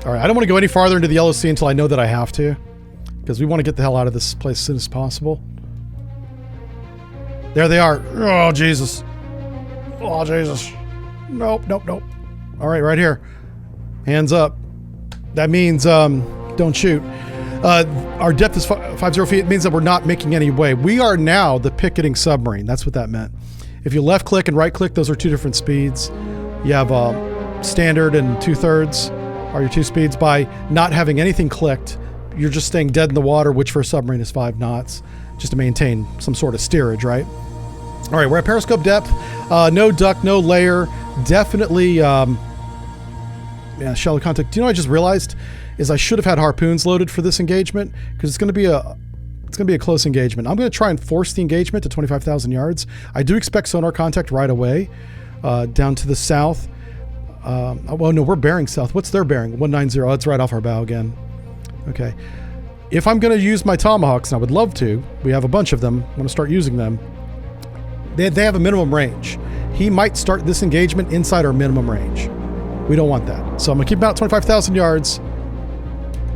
All right, I don't want to go any farther into the Yellow Sea until I know that I have to, because we want to get the hell out of this place as soon as possible. There they are. Oh, Jesus. Oh, Jesus. Nope, nope, nope. All right, right here. Hands up. That means don't shoot. Our depth is 50 feet. It means that we're not making any way. We are now the picketing submarine. That's what that meant. If you left click and right click, those are two different speeds. You have standard and 2/3 are your two speeds. By not having anything clicked, you're just staying dead in the water, which for a submarine is 5 knots, just to maintain some sort of steerage, right? All right, we're at periscope depth. No duck, no layer. Definitely, shallow contact. Do you know what I just realized? Is I should have had harpoons loaded for this engagement, because it's going to be a close engagement. I'm going to try and force the engagement to 25,000 yards. I do expect sonar contact right away, down to the south. Well, no, we're bearing south. What's their bearing? 190. That's right off our bow again. Okay. If I'm going to use my tomahawks, and I would love to, we have a bunch of them. I'm going to start using them. They have a minimum range. He might start this engagement inside our minimum range. We don't want that. So I'm going to keep him out 25,000 yards.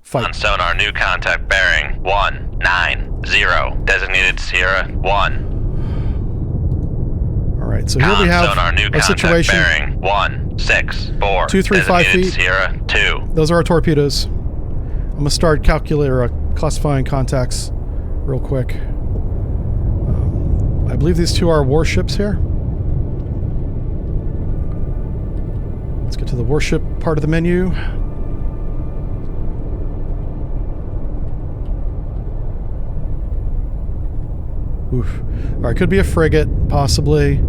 Fight. On sonar, new contact bearing 190. Designated Sierra 1. All right, so here we have sonar, new a situation. Bearing 164. 235 feet. Sierra 2. Those are our torpedoes. I'm gonna start classifying contacts real quick. I believe these two are warships here. Let's get to the warship part of the menu. Oof. All right, could be a frigate, possibly.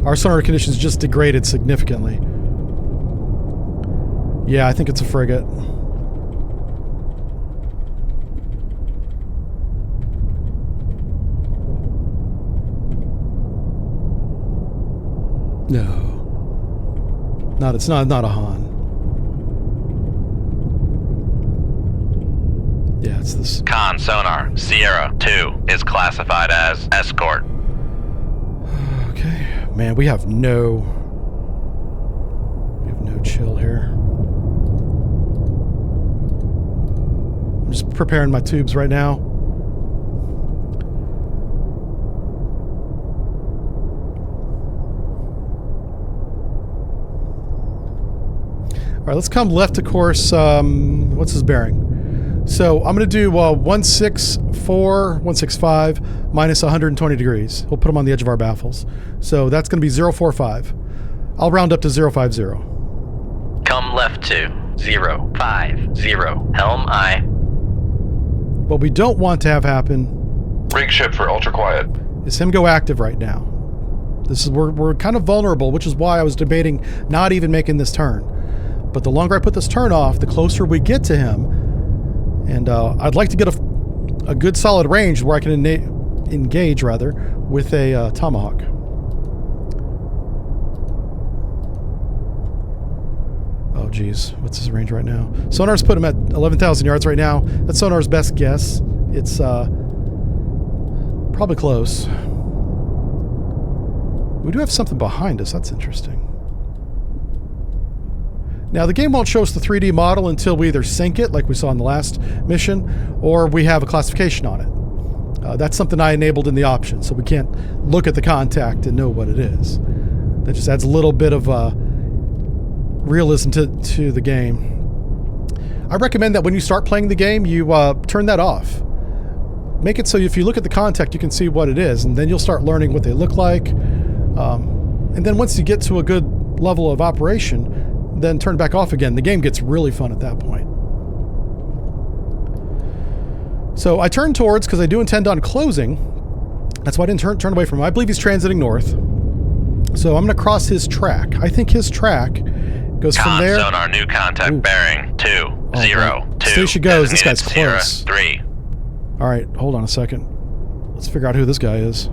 Our sonar conditions just degraded significantly. Yeah, I think it's a frigate. No. It's not a Han. Yeah, it's this. Con sonar, Sierra 2 is classified as escort. Okay. Man, we have no chill here. I'm just preparing my tubes right now. All right, let's come left to course. What's his bearing? So I'm going to do 164, 165 minus 120 degrees. We'll put them on the edge of our baffles. So that's going to be 045. I'll round up to 050. Come left to 050. Helm I. What we don't want to have happen Rig ship for ultra quiet. is him go active right now. We're kind of vulnerable, which is why I was debating not even making this turn. But the longer I put this turn off, the closer we get to him. And I'd like to get a good solid range where I can engage with a tomahawk. Oh geez, what's his range right now? Sonar's put him at 11,000 yards right now. That's Sonar's best guess. It's probably close. We do have something behind us. That's interesting. Now, the game won't show us the 3D model until we either sync it, like we saw in the last mission, or we have a classification on it. That's something I enabled in the options, so we can't look at the contact and know what it is. That just adds a little bit of realism to the game. I recommend that when you start playing the game, you turn that off. Make it so if you look at the contact, you can see what it is, and then you'll start learning what they look like. And then once you get to a good level of operation, then turn it back off again. The game gets really fun at that point. So I turned towards, because I do intend on closing. That's why I didn't turn away from him. I believe he's transiting north. So I'm going to cross his track. I think his track goes from there. Sonar, new contact bearing 202. Stay she goes. This guy's Sierra close. 3. All right, hold on a second. Let's figure out who this guy is.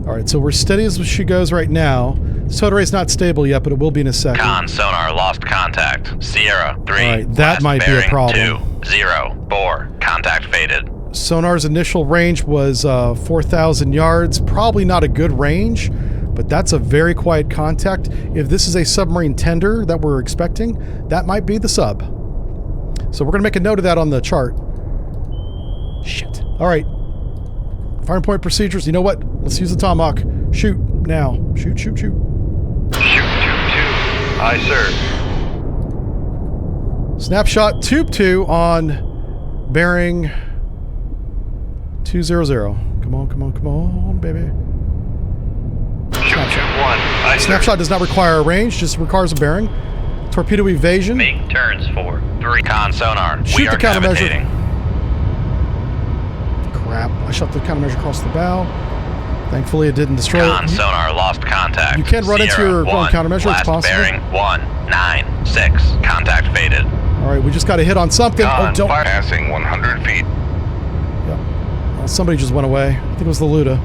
All right, so we're steady as she goes right now. Sonar rate's not stable yet, but it will be in a second. Con sonar lost contact. Sierra 3. All right, that might be a problem. 204. Contact faded. Sonar's initial range was 4,000 yards. Probably not a good range, but that's a very quiet contact. If this is a submarine tender that we're expecting, that might be the sub. So we're going to make a note of that on the chart. Shit. All right. Firing point procedures. You know what? Let's use the Tomahawk. Shoot now. Shoot, shoot, shoot. Shoot, 2-2. Aye, sir. Snapshot tube 2 on bearing 200. Come on, come on, come on, baby. Shoot, 2-1. Aye, sir. Snapshot does not require a range, just requires a bearing. Torpedo evasion. Make turns for 3. Con sonar. Shoot We are the countermeasure. cavitating. Crap. I shot the countermeasure across the bow. Thankfully, it didn't destroy Con it. sonar lost contact. You can run into your own countermeasure, it's last possible. bearing 196. Contact faded. All right, we just got to hit on something. Con, Oh, don't. fire passing 100 feet. Yep. Well, somebody just went away. I think it was the Luda.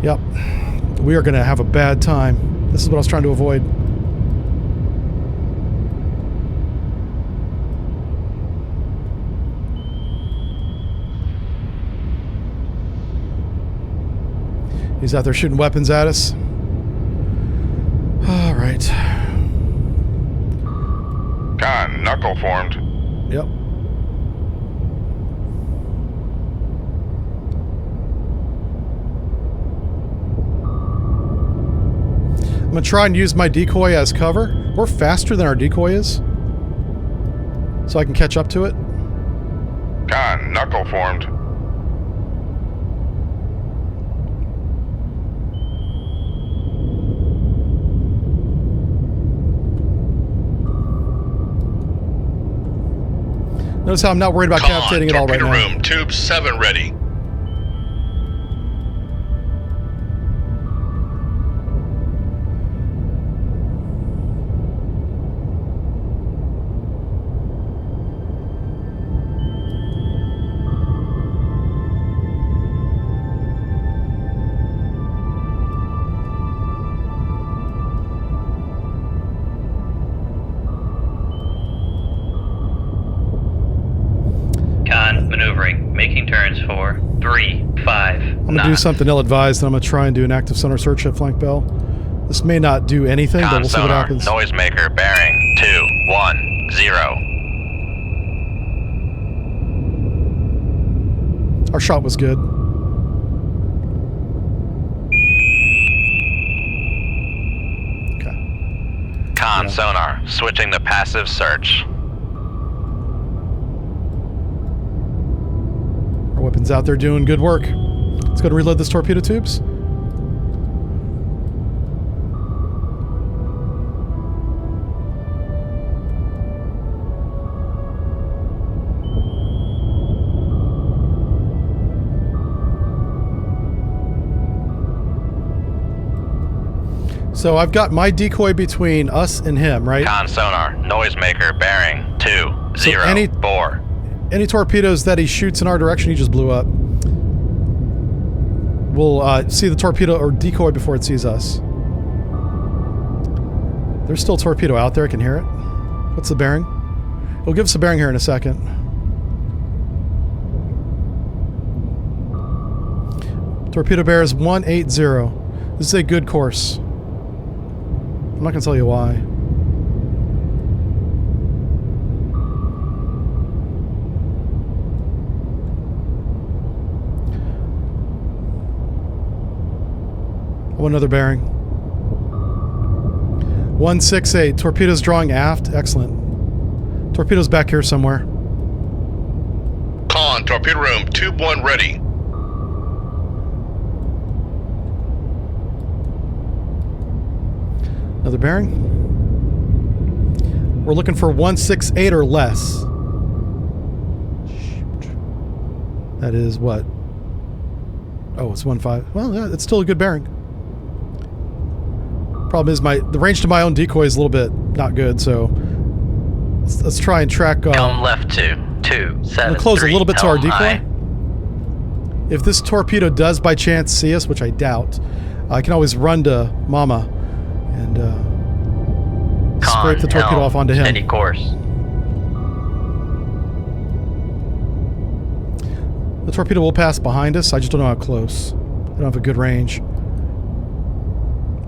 Yep. We are going to have a bad time. This is what I was trying to avoid. He's out there shooting weapons at us. All right. Con, knuckle formed. Yep. I'm going to try and use my decoy as cover. We're faster than our decoy is. So I can catch up to it. Con, knuckle formed. Notice how I'm not worried about cavitating at all right now. Room, tube 7 ready. Maneuvering, making turns for 3, 5. I'm going to do something ill-advised, and I'm going to try and do an active sonar search at flank bell. This may not do anything, but we'll see what happens. Noisemaker bearing 210. Our shot was good. Okay. Con sonar, switching to passive search. Our weapons out there doing good work. Let's go to reload this torpedo tubes. So I've got my decoy between us and him, right? Con sonar, noisemaker bearing 204. Any torpedoes that he shoots in our direction, he just blew up. We'll see the torpedo or decoy before it sees us. There's still a torpedo out there. I can hear it. What's the bearing? It'll give us a bearing here in a second. Torpedo bears 180. This is a good course. I'm not going to tell you why. Oh, another bearing. 168. Torpedoes drawing aft. Excellent. Torpedoes back here somewhere. Con, torpedo room, tube 1 ready. Another bearing. We're looking for 168 or less. Shoot. That is what? Oh, it's 1.5. Well, yeah, it's still a good bearing. Problem is the range to my own decoy is a little bit not good, so let's try and track. Helm left 2, 7. Close a little bit to our decoy. High. If this torpedo does by chance see us, which I doubt, I can always run to Mama and scrape the torpedo off onto him. Steady course. The torpedo will pass behind us. I just don't know how close. I don't have a good range.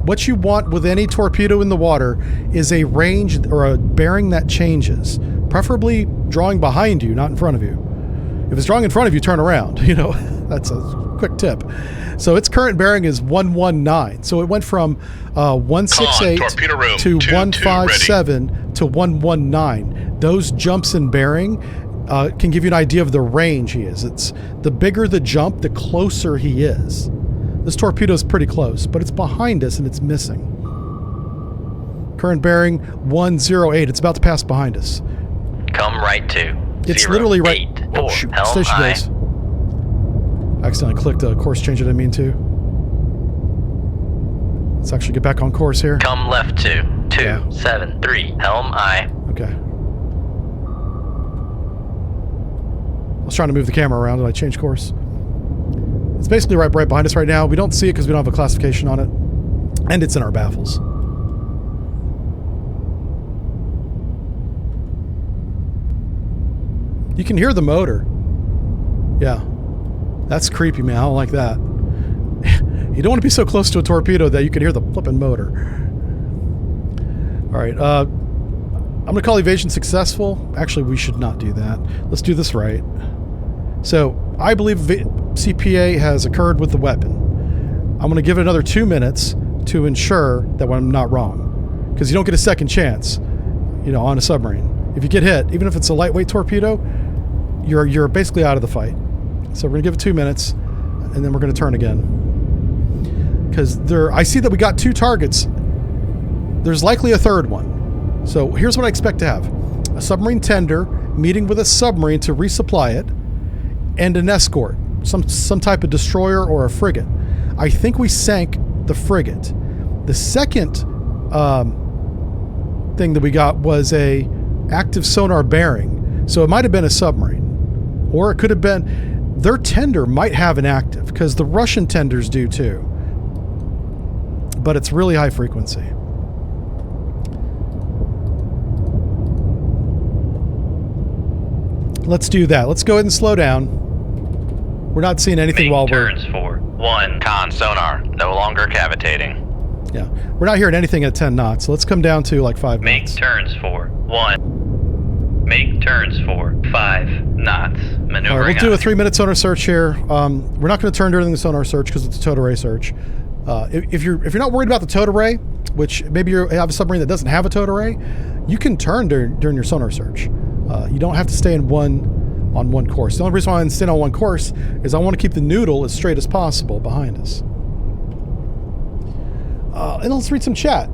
What you want with any torpedo in the water is a range or a bearing that changes. Preferably drawing behind you, not in front of you. If it's drawing in front of you, turn around. You know, that's a quick tip. So its current bearing is 119. So it went from 168 torpedo room, to 2-2 157 to 119. Those jumps in bearing can give you an idea of the range he is. It's the bigger the jump, the closer he is. This torpedo is pretty close, but it's behind us and it's missing. Current bearing 108. It's about to pass behind us. Come right to. It's literally right. 8, Oh 4, shoot! helm Station aye. goes. I accidentally clicked a course change. I didn't mean to. Let's actually get back on course here. Come left to. 2, Yeah. 7, 3, helm aye. Okay. I was trying to move the camera around and I changed course. It's basically right behind us right now. We don't see it because we don't have a classification on it. And it's in our baffles. You can hear the motor. Yeah. That's creepy, man. I don't like that. You don't want to be so close to a torpedo that you can hear the flipping motor. All right. I'm going to call evasion successful. Actually, we should not do that. Let's do this right. So, I believe CPA has occurred with the weapon. I'm going to give it another 2 minutes to ensure that I'm not wrong. Because you don't get a second chance, you know, on a submarine. If you get hit, even if it's a lightweight torpedo, you're basically out of the fight. So we're going to give it 2 minutes, and then we're going to turn again. Because I see that we got 2 targets. There's likely a third one. So here's what I expect to have. A submarine tender meeting with a submarine to resupply it, and an escort, some type of destroyer or a frigate. I think we sank the frigate. The second thing that we got was a active sonar bearing. So it might have been a submarine, or it could have been their tender might have an active, because the Russian tenders do too. But it's really high frequency. Let's do that. Let's go ahead and slow down. We're not seeing anything Make while turns for 1. Con sonar, no longer cavitating. Yeah, we're not hearing anything at 10 knots. So let's come down to like 5 Make knots. turns for 1. Make turns for 5 knots. Maneuvering. All right, we'll do a aye. 3-minute sonar search here. We're not going to turn during the sonar search because it's a towed array search. If you're not worried about the towed array, which maybe you have a submarine that doesn't have a towed array, you can turn during your sonar search. You don't have to stay on one course. The only reason why I'm staying on one course is I want to keep the noodle as straight as possible behind us. And let's read some chat.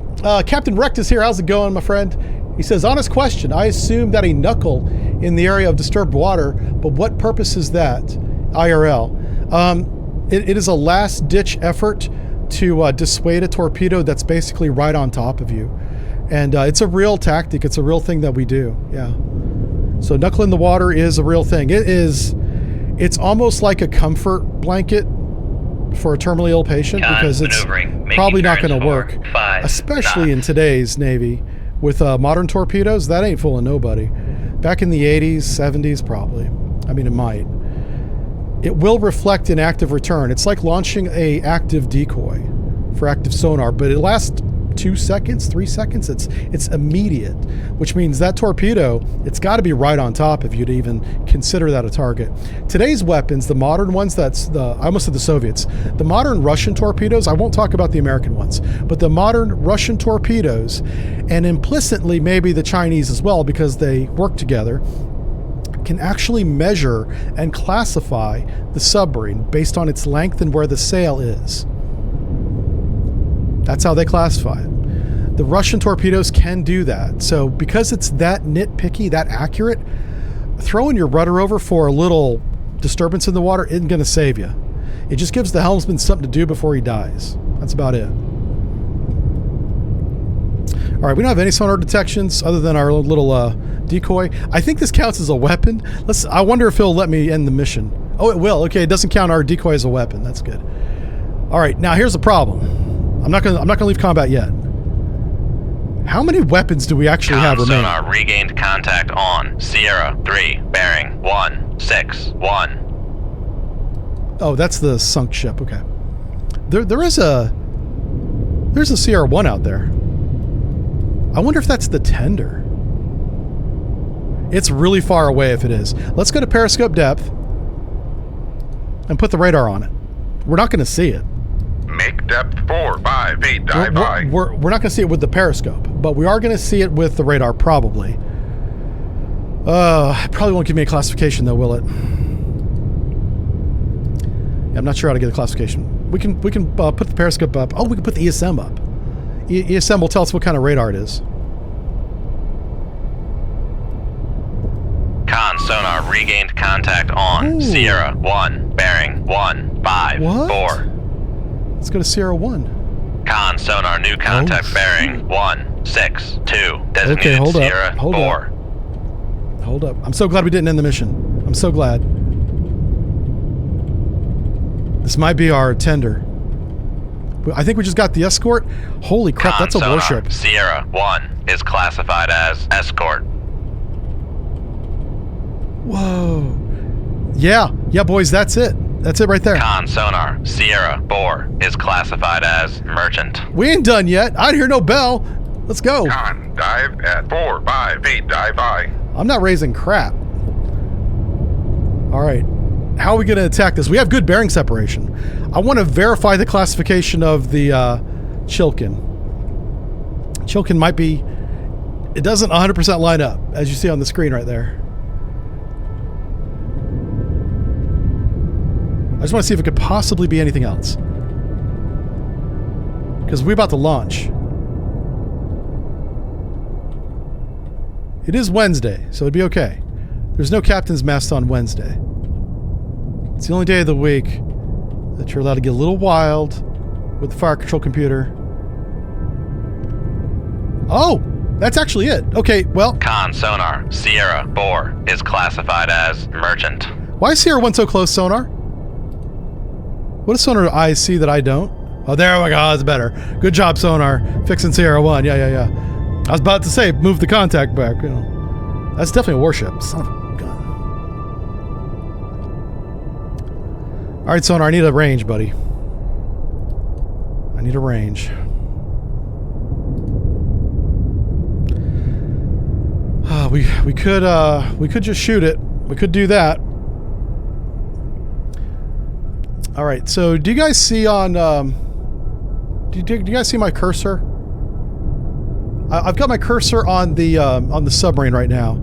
Captain Recht is here. How's it going, my friend? He says, honest question. I assume that a knuckle in the area of disturbed water, but what purpose is that? IRL. It is a last-ditch effort to dissuade a torpedo that's basically right on top of you. And it's a real tactic. It's a real thing that we do. Yeah. So knuckle in the water is a real thing. It's almost like a comfort blanket for a terminally ill patient because it's probably not going to work, especially in today's Navy with modern torpedoes. That ain't fooling nobody. Back in the 80s, 70s, probably. I mean, it might. It will reflect an active return. It's like launching a active decoy for active sonar, but it lasts 2 seconds, 3 seconds. It's immediate, which means that torpedo, it's got to be right on top of you to even consider that a target. Today's weapons, the modern ones, I almost said the Soviets, the modern Russian torpedoes, I won't talk about the American ones, but the modern Russian torpedoes, and implicitly maybe the Chinese as well, because they work together, can actually measure and classify the submarine based on its length and where the sail is. That's how they classify it. The Russian torpedoes can do that. So because it's that nitpicky, that accurate, throwing your rudder over for a little disturbance in the water isn't going to save you. It just gives the helmsman something to do before he dies. That's about it. All right, we don't have any sonar detections other than our little decoy. I think this counts as a weapon. I wonder if he'll let me end the mission. Oh, it will. Okay, it doesn't count our decoy as a weapon. That's good. All right, now here's the problem. I'm not gonna leave combat yet. How many weapons do we actually have remaining? Sonar regained contact on Sierra 3 bearing 161. Oh, that's the sunk ship. Okay. There's a Sierra 1 out there. I wonder if that's the tender. It's really far away if it is. Let's go to periscope depth and put the radar on it. We're not going to see it. Make depth 4, 5 feet. Dive by. We're not going to see it with the periscope, but we are going to see it with the radar probably. It probably won't give me a classification though, will it? Yeah, I'm not sure how to get a classification. We can put the periscope up. Oh, we can put the ESM up. ESM will tell us what kind of radar it is. Con sonar regained contact on Ooh. Sierra 1, bearing 154. Let's go to Sierra 1. Con sonar new contact bearing 162. Designated Okay, hold up. Sierra Hold 4. up. Hold up. I'm so glad we didn't end the mission. I'm so glad. This might be our tender. I think we just got the escort. Holy crap, that's a sonar, warship. Sierra 1 is classified as escort. Whoa. Yeah, boys, that's it. That's it right there. Con sonar, Sierra 4 is classified as merchant. We ain't done yet. I hear no bell. Let's go. Con, dive at 4, 5 feet. Dive by. I'm not raising crap. All right. How are we going to attack this? We have good bearing separation. I want to verify the classification of the Chilkin. Chilkin might be... It doesn't 100% line up, as you see on the screen right there. I just want to see if it could possibly be anything else. Because we're about to launch. It is Wednesday, so it'd be okay. There's no captain's mast on Wednesday. It's the only day of the week that you're allowed to get a little wild with the fire control computer. Oh, that's actually it. Okay, well... Con sonar, Sierra 4 is classified as merchant. Why is Sierra 1 so close, sonar? What does sonar eyes see that I don't? Oh, there we go. That's better. Good job, sonar. Fixing Sierra 1. Yeah. I was about to say, move the contact back. You know, that's definitely a warship. Son of a gun. All right, sonar. I need a range, buddy. I need a range. We could just shoot it. We could do that. All right. So, do you guys see on? Do you guys see my cursor? I've got my cursor on the submarine right now.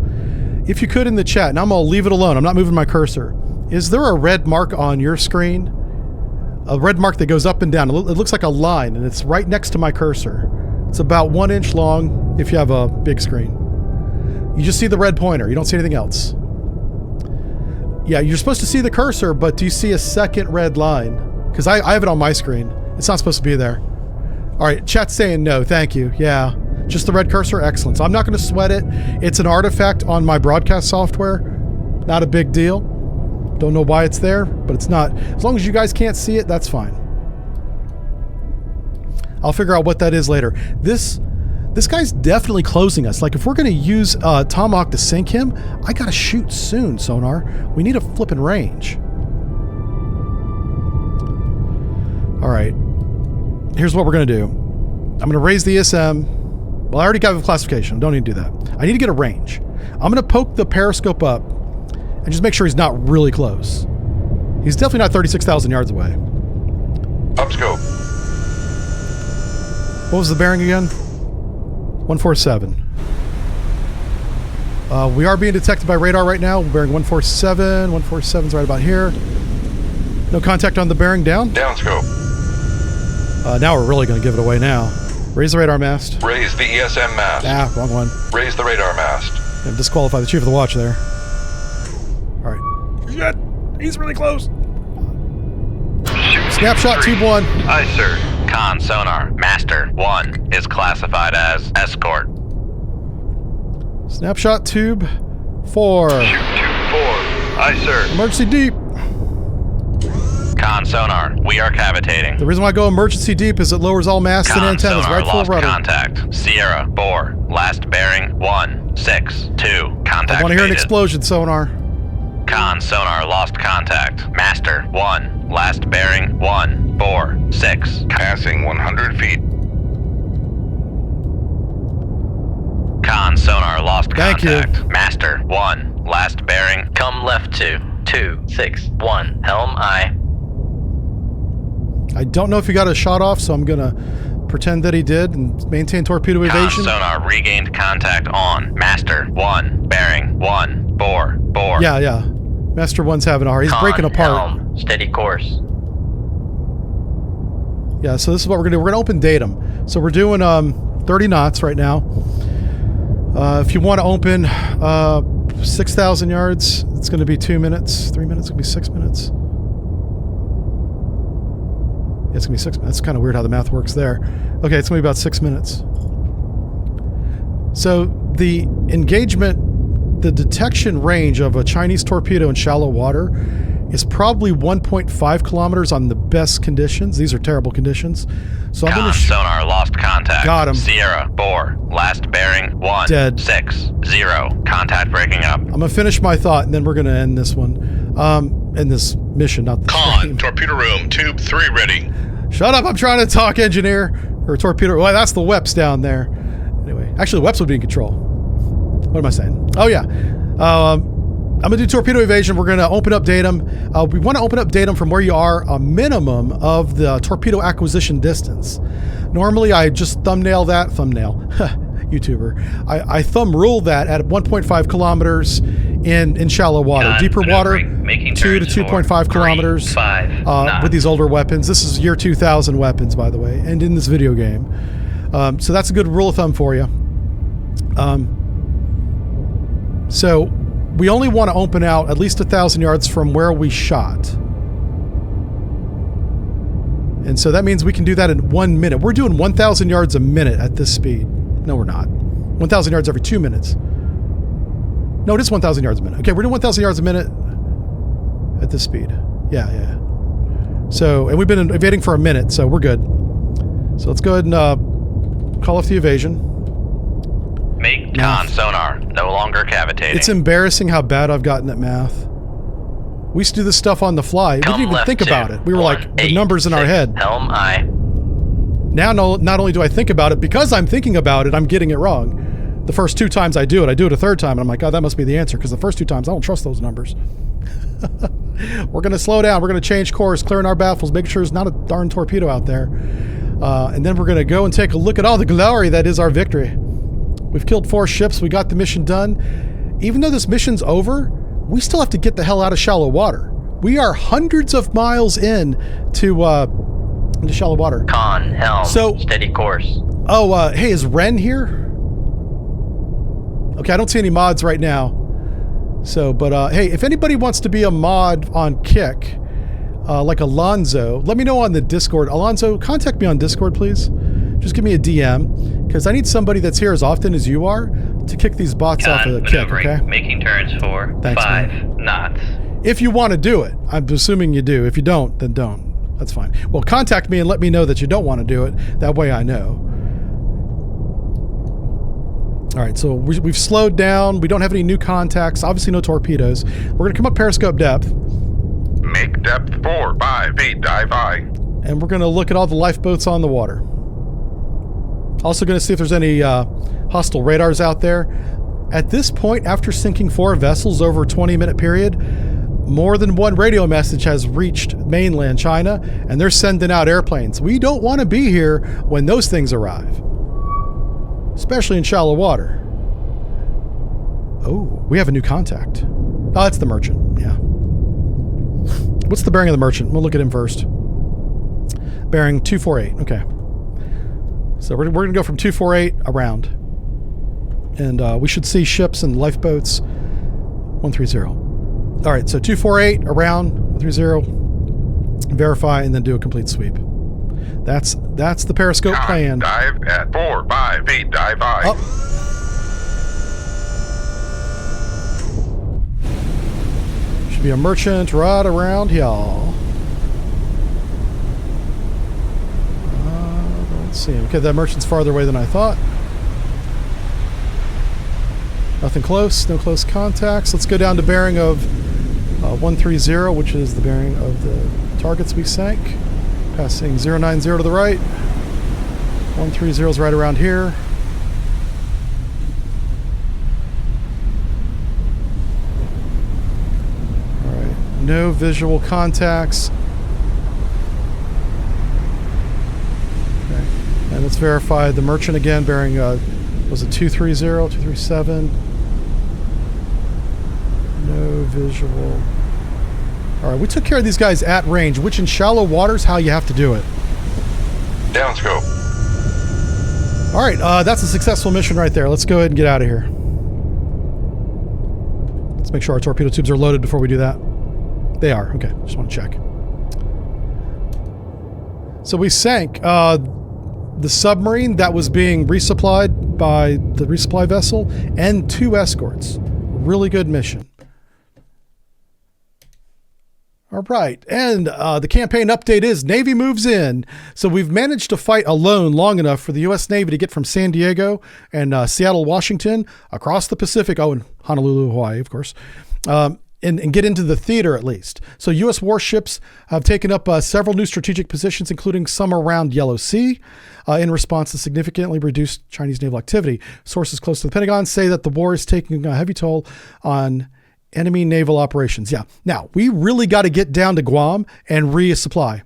If you could in the chat, and I'm gonna leave it alone. I'm not moving my cursor. Is there a red mark on your screen? A red mark that goes up and down. It looks like a line, and it's right next to my cursor. It's about 1 inch long if you have a big screen. You just see the red pointer. You don't see anything else. Yeah, you're supposed to see the cursor, but do you see a second red line? Because I have it on my screen. It's not supposed to be there. All right, chat's saying no. Thank you. Yeah, just the red cursor. Excellent. So I'm not going to sweat it. It's an artifact on my broadcast software. Not a big deal. Don't know why it's there, but it's not. As long as you guys can't see it, that's fine. I'll figure out what that is later. This guy's definitely closing us. Like, if we're going to use Tomahawk to sink him, I got to shoot soon, sonar. We need a flipping range. All right. Here's what we're going to do. I'm going to raise the ESM. Well, I already got the classification. Don't need to do that. I need to get a range. I'm going to poke the periscope up and just make sure he's not really close. He's definitely not 36,000 yards away. Upscope. What was the bearing again? 147. We are being detected by radar right now. We're bearing 147. 147's right about here. No contact on the bearing. Down. Downscope. Now we're really going to give it away now. Raise the radar mast. Raise the ESM mast. Ah, wrong one. Raise the radar mast. And disqualify the chief of the watch there. All right. Shit! He's really close. Snapshot tube 1. Aye, sir. Con sonar, Master 1 is classified as escort. Snapshot tube 4. Shoot tube 4. Aye, sir. Emergency deep. Con sonar, we are cavitating. The reason why I go emergency deep is it lowers all masts and Con antennas sonar right full of lost rudder. contact. Sierra 4, last bearing 162. Contact I want to hear an faded. explosion, sonar. Con sonar lost contact. Master 1. Last bearing 146. Passing 100 feet. Con sonar lost Thank you. contact. Master 1. Last bearing. Come left to 261. Helm I. I don't know if he got a shot off, so I'm gonna pretend that he did and maintain torpedo Con evasion. sonar regained contact on. Master 1. Bearing 144. Yeah. Master 1's having a hard. He's Con breaking apart. helm. Steady course. Yeah, so this is what we're gonna do. We're gonna open datum. So we're doing 30 knots right now. If you want to open 6,000 yards, it's going to be 2 minutes. 3 minutes, it's going to be 6 minutes. Yeah, it's going to be 6 minutes. It's kind of weird how the math works there. Okay, it's going to be about 6 minutes. So the engagement, the detection range of a Chinese torpedo in shallow water is probably 1.5 kilometers on the best conditions. These are terrible conditions. So I'm going Con to sonar lost contact. Got him. Sierra 4. Last bearing 160. Contact breaking up. I'm gonna finish my thought, and then we're gonna end this one. End this mission, not the stream. torpedo room, tube 3 ready. Shut up! I'm trying to talk, engineer or torpedo. Well, that's the WEPs down there. Anyway, actually, the WEPs would be in control. What am I saying? Oh yeah. I'm gonna do torpedo evasion. We're gonna open up datum. We want to open up datum from where you are, a minimum of the torpedo acquisition distance. Normally, I just YouTuber. I thumb rule that at 1.5 kilometers in shallow water. Deeper water, 2 to 2.5 kilometers with these older weapons. This is year 2000 weapons, by the way, and in this video game. So that's a good rule of thumb for you. So we only want to open out at least 1,000 yards from where we shot. And so that means we can do that in 1 minute. We're doing 1,000 yards a minute at this speed. No, we're not. 1,000 yards every 2 minutes. No, it is 1,000 yards a minute. Okay, we're doing 1,000 yards a minute at this speed. Yeah. So, and we've been evading for a minute, so we're good. So let's go ahead and call off the evasion. Make con sonar no longer cavitating. It's embarrassing how bad I've gotten at math. We used to do this stuff on the fly. We didn't even think about it. We were like, the numbers in our head. Helm I. Now, not only do I think about it, because I'm thinking about it, I'm getting it wrong. The first 2 times I do it a third time, and I'm like, oh, that must be the answer, because the first 2 times, I don't trust those numbers. We're going to slow down. We're going to change course, clearing our baffles, making sure there's not a darn torpedo out there. And then we're going to go and take a look at all the glory that is our victory. We've killed 4 ships. We got the mission done. Even though this mission's over, we still have to get the hell out of shallow water. We are hundreds of miles into shallow water. Con, helm, steady course. Oh, hey, is Ren here? Okay, I don't see any mods right now. So, but hey, if anybody wants to be a mod on Kick, like Alonzo, let me know on the Discord. Alonzo, contact me on Discord, please. Just give me a DM, because I need somebody that's here as often as you are to kick these bots off of the Kick, okay? Making turns for 5 knots. If you want to do it. I'm assuming you do. If you don't, then don't. That's fine. Well, contact me and let me know that you don't want to do it. That way I know. All right, so we've slowed down. We don't have any new contacts. Obviously no torpedoes. We're going to come up periscope depth. Make depth 4, 5 feet, dive high. And we're going to look at all the lifeboats on the water. Also going to see if there's any hostile radars out there. At this point, after sinking 4 vessels over a 20-minute period, more than one radio message has reached mainland China, and they're sending out airplanes. We don't want to be here when those things arrive, especially in shallow water. Oh, we have a new contact. Oh, that's the merchant. Yeah. What's the bearing of the merchant? We'll look at him first. Bearing 248. Okay. So we're going to go from 248 around. And we should see ships and lifeboats. 130. All right, so 248 around, 130, verify, and then do a complete sweep. That's the periscope plan. Dive at 4, 5 feet, dive high. Up. Should be a merchant right around here. Let's see. Okay, that merchant's farther away than I thought. Nothing close. No close contacts. Let's go down to bearing of 130, which is the bearing of the targets we sank. Passing 090 to the right. 130 is right around here. All right, no visual contacts. Okay, and let's verify the merchant again, bearing, was it 230, 237? No visual. All right, we took care of these guys at range, which in shallow waters, how you have to do it. Downscope. All right, that's a successful mission right there. Let's go ahead and get out of here. Let's make sure our torpedo tubes are loaded before we do that. They are. Okay, just want to check. So we sank the submarine that was being resupplied by the resupply vessel and 2 escorts. Really good mission. All right, and the campaign update is Navy moves in. So we've managed to fight alone long enough for the U.S. Navy to get from San Diego and Seattle, Washington, across the Pacific, and Honolulu, Hawaii, of course, and get into the theater at least. So U.S. warships have taken up several new strategic positions, including some around Yellow Sea, in response to significantly reduced Chinese naval activity. Sources close to the Pentagon say that the war is taking a heavy toll on enemy naval operations. Yeah. Now, we really got to get down to Guam and resupply.